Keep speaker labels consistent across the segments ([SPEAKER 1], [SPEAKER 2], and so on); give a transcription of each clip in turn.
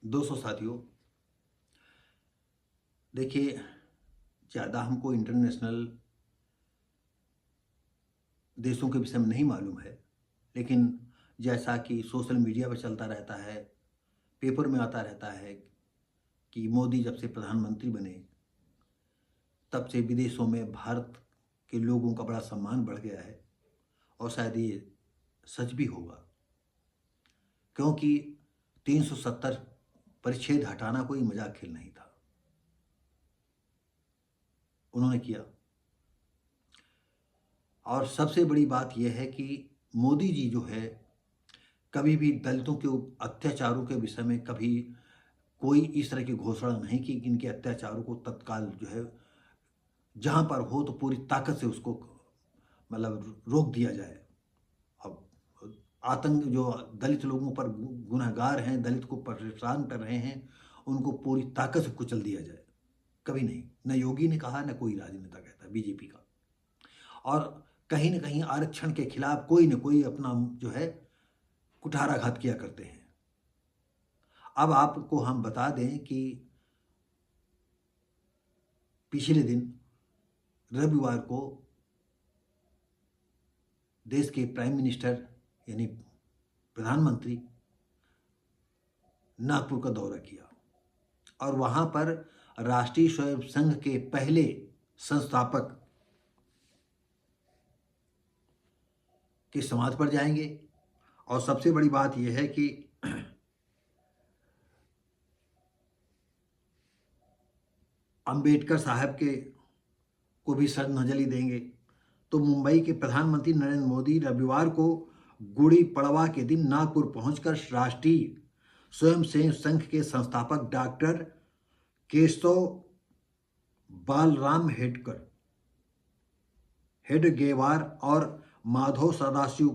[SPEAKER 1] दोस्तों साथियों, देखिए, ज़्यादा हमको इंटरनेशनल देशों के विषय में नहीं मालूम है, लेकिन जैसा कि सोशल मीडिया पर चलता रहता है, पेपर में आता रहता है कि मोदी जब से प्रधानमंत्री बने, तब से विदेशों में भारत के लोगों का बड़ा सम्मान बढ़ गया है। और शायद ये सच भी होगा, क्योंकि 370 परिच्छेद हटाना कोई मजाक खेल नहीं था। उन्होंने किया। और सबसे बड़ी बात यह है कि मोदी जी जो है, कभी भी दलितों के अत्याचारों के विषय में कभी कोई इस तरह की घोषणा नहीं की कि इनके अत्याचारों को तत्काल जो है जहां पर हो तो पूरी ताकत से उसको मतलब रोक दिया जाए। अब आतंक जो दलित लोगों पर गुनहगार हैं, दलित को परेशान कर रहे हैं, उनको पूरी ताकत से कुचल दिया जाए। कभी नहीं, न योगी ने कहा, न कोई राजनेता कहता, बीजेपी का। और कहीं न कहीं आरक्षण के खिलाफ कोई न कोई अपना जो है कुठाराघात किया करते हैं। अब आपको हम बता दें कि पिछले दिन रविवार को देश के प्राइम मिनिस्टर यानी प्रधानमंत्री नागपुर का दौरा किया और वहां पर राष्ट्रीय स्वयं संघ के पहले संस्थापक की समाधि पर जाएंगे। और सबसे बड़ी बात यह है कि अंबेडकर साहब के को भी श्रद्धांजलि देंगे। तो मुंबई के प्रधानमंत्री नरेंद्र मोदी रविवार को गुड़ी पड़वा के दिन नागपुर पहुंचकर राष्ट्रीय स्वयंसेवक संघ के संस्थापक डॉक्टर केशव बालराम हेडगेवार और माधव सदाशिव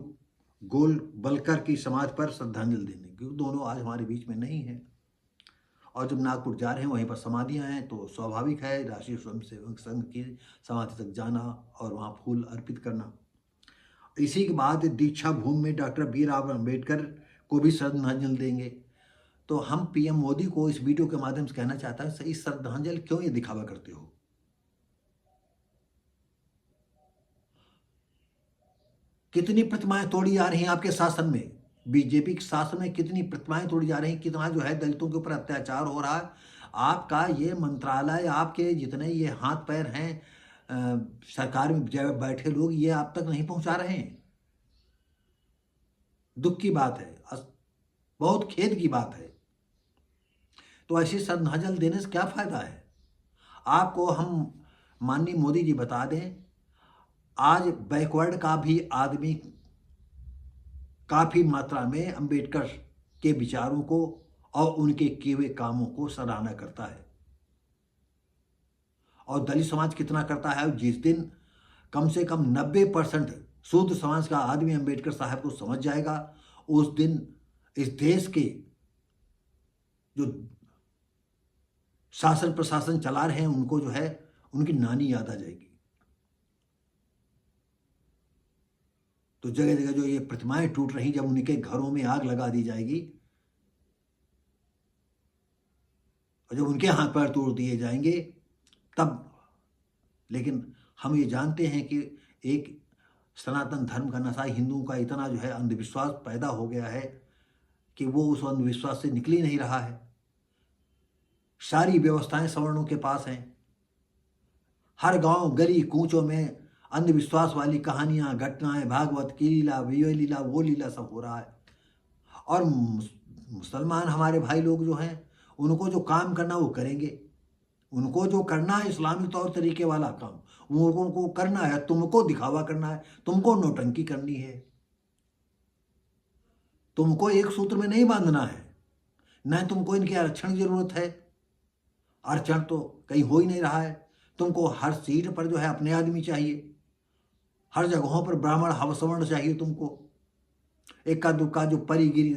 [SPEAKER 1] गोलवलकर की समाधि पर श्रद्धांजलि देने, क्योंकि दोनों आज हमारे बीच में नहीं है। और जब नागपुर जा रहे हैं, वहीं पर समाधियां हैं, तो स्वाभाविक है राष्ट्रीय स्वयंसेवक संघ की समाधि तक जाना और वहां फूल अर्पित करना। इसी के बाद दीक्षा भूमि में डॉक्टर BR अम्बेडकर को भी श्रद्धांजलि देंगे। तो हम PM मोदी को इस वीडियो के माध्यम से कहना चाहता है, इस श्रद्धांजलि क्यों ये दिखावा करते हो? कितनी प्रतिमाएं तोड़ी जा रही हैं आपके शासन में, बीजेपी के शासन में कितनी प्रतिमाएं तोड़ी जा रही हैं, कितना जो है दलितों के ऊपर अत्याचार हो रहा है। आपका ये मंत्रालय, आपके जितने ये हाथ पैर हैं सरकार में बैठे लोग, ये आप तक नहीं पहुंचा रहे हैं। दुख की बात है, बहुत खेद की बात है। तो ऐसी श्रद्धांजलि देने से क्या फायदा है? आपको हम माननीय मोदी जी बता दें, आज बैकवर्ड का भी आदमी काफी मात्रा में अंबेडकर के विचारों को और उनके किए हुए कामों को सराहना करता है। और दलित समाज कितना करता है? जिस दिन कम से कम 90% शुद्ध समाज का आदमी अंबेडकर साहब को समझ जाएगा, उस दिन इस देश के जो शासन प्रशासन चला रहे हैं, उनको जो है उनकी नानी याद आ जाएगी। तो जगह जगह जो ये प्रतिमाएं टूट रही, जब उनके घरों में आग लगा दी जाएगी और जब उनके हाथ पैर तोड़ दिए जाएंगे, तब। लेकिन हम ये जानते हैं कि एक सनातन धर्म का नशा हिंदुओं का इतना जो है अंधविश्वास पैदा हो गया है कि वो उस अंधविश्वास से निकल ही नहीं रहा है। सारी व्यवस्थाएं सवर्णों के पास हैं। हर गांव गली कूचों में अंधविश्वास वाली कहानियां, घटनाएं, भागवत की लीला, विजय लीला, वो लीला सब हो रहा है। और मुसलमान हमारे भाई लोग जो हैं, उनको जो काम करना वो करेंगे। उनको जो करना है इस्लामी तौर तरीके वाला काम, वो उनको करना है। तुमको दिखावा करना है, तुमको नौटंकी करनी है, तुमको एक सूत्र में नहीं बांधना है। न तुमको इनके आरक्षण की जरूरत है, आरक्षण तो कहीं हो ही नहीं रहा है। तुमको हर सीट पर जो है अपने आदमी चाहिए, हर जगहों पर ब्राह्मण हवसवर्ण चाहिए तुमको। इक्का दुक्का जो परिगिरी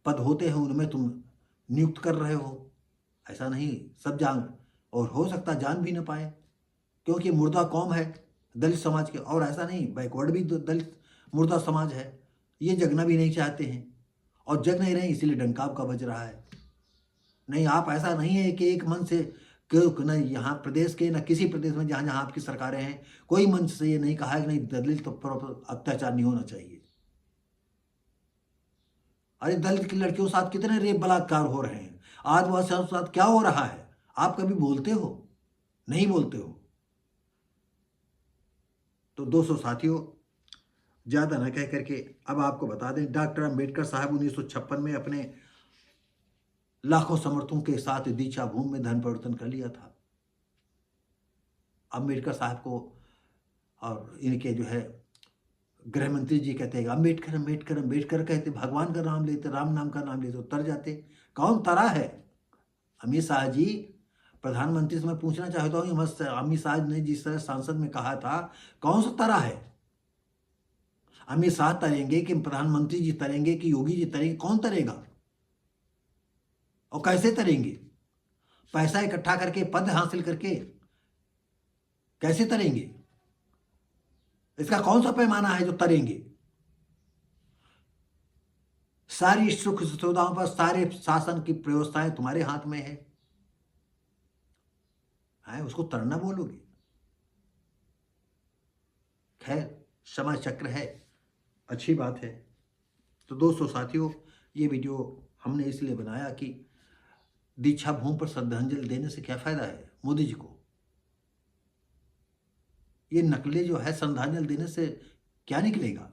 [SPEAKER 1] पद होते हैं उनमें तुम नियुक्त कर रहे हो। ऐसा नहीं, सब जान, और हो सकता जान भी न पाए, क्योंकि मुर्दा कौम है दलित समाज के। और ऐसा नहीं, बैकवर्ड भी दलित मुर्दा समाज है, ये जगना भी नहीं चाहते हैं और जग नहीं रहे, इसीलिए डंका का बज रहा है। नहीं, आप ऐसा नहीं है कि एक मन से क्यों न यहाँ प्रदेश के न किसी प्रदेश में जहाँ जहाँ आपकी सरकारें हैं, कोई मंच से ये नहीं कहा है कि नहीं दलित पर अत्याचार नहीं होना चाहिए। अरे दलित की लड़कियों के साथ कितने रेप बलात्कार हो रहे हैं, आदिवासियों के साथ क्या हो रहा है, आप कभी बोलते हो? नहीं बोलते हो। तो दोस्तों साथियों, ज़्यादा न कह करके अब आपको बता दें, डॉक्टर अंबेडकर साहब 1956 में अपने लाखों समर्थकों के साथ दीक्षा भूमि में धर्म परिवर्तन कर लिया था। अंबेडकर साहब को और इनके जो है गृह मंत्री जी कहते हैं अंबेडकर अंबेडकर अंबेडकर, कहते भगवान का नाम लेते, राम नाम का नाम लेते उतर जाते। कौन तरा है? अमित शाह जी, प्रधानमंत्री से मैं पूछना चाहता हूँ, अमित शाह ने जिस तरह संसद में कहा था, कौन सा तरा है? अमित शाह तरेंगे कि प्रधानमंत्री जी तरेंगे कि योगी जी तरेंगे? कौन तरेगा और कैसे तरेंगे? पैसा इकट्ठा करके, पद हासिल करके कैसे तरेंगे? इसका कौन सा पैमाना है जो तरेंगे? सारी सुख सुविधाओं पर, सारे शासन की व्यवस्थाएं तुम्हारे हाथ में है, उसको तरना बोलोगे? खैर, समय चक्र है, अच्छी बात है। तो दोस्तों साथियों, ये वीडियो हमने इसलिए बनाया कि दीक्षा भूमि पर श्रद्धांजलि देने से क्या फायदा है मोदी जी को? ये नकली जो है श्रद्धांजलि देने से क्या निकलेगा?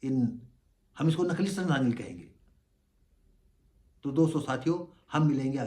[SPEAKER 1] हम इसको नकली श्रद्धांजलि कहेंगे। तो दोस्तों साथियों, हम मिलेंगे